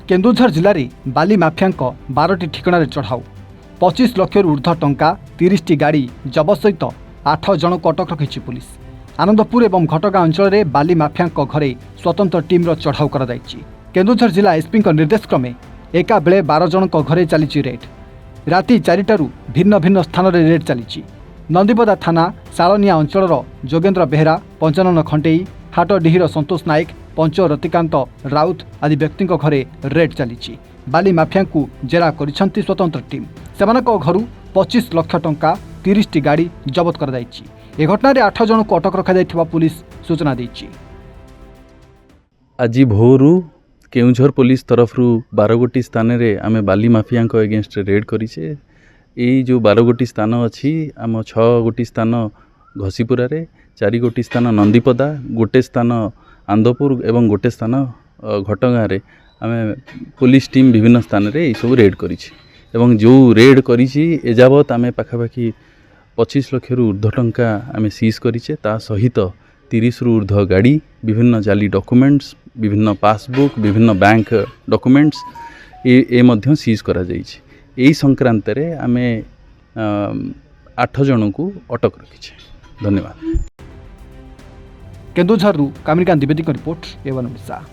केन्दुझर जिले में बाली माफिया 12टी ठिकाना चढ़ाऊ 25 लाख ऊर्ध्व टंका 30टी गाड़ी जबत सहित 8 जन को अटक रखी पुलिस। आनंदपुर एवं घटगाँ अंचल में बाली माफिया घरे स्वतंत्र टीम चढ़ाऊ कर केन्दुझर जिला एसपी निर्देश क्रमे एका बेले 12 जन घरे चली रेड। राति 4टारू भिन्न भिन्न स्थान में रेड चली। नंदीपदा थाना शालनिया अंचल जोगेन्द्र बेहरा, पंचानन खंटेई, हाटडीहर संतोष नायक, पंच रतिकांत राउत आदि व्यक्ति घरे रेड चली। बाली माफिया को जेरा करिसेंती स्वतंत्र टीम। सेमानक घरु 25 लाख टंका 30टी गाड़ी जबत कर ए घटना 8 जन को अटक रखा पुलिस सूचना देछि। आज भोरु केउझर पुलिस तरफ 12 गोटी स्थान रे आमे बाली माफिया एगेंस्ट रेड करिछे। यही जो 12 गोटी स्थान अच्छी आम 6 गोटी स्थान घसीपुरा रे, 4 गोटी स्थान नंदीपदा, गोटे स्थान आनंदपुर एवं गोटे स्थान घटगाँ रे आमे पुलिस टीम विभिन्न स्थान रे सब रेड करिछि। एवं जो रेड करिछि एजावत आमे पाखापाखि 25 लाख ऊर्ध्व टंका आमे सीज करिछे। ता सहित 30 रु ऊर्ध्व गाड़ी, विभिन्न जाली डॉक्यूमेंट्स, विभिन्न पासबुक, विभिन्न बैंक डॉक्यूमेंट्स ए मध्य सीज करा जाइछि। यही संक्रांत रे आमे 8 जन को अटक रखिछे। धन्यवाद। केन्दुझर कामिनीकांत द्विवेदी रिपोर्ट, एवन ओडिशा।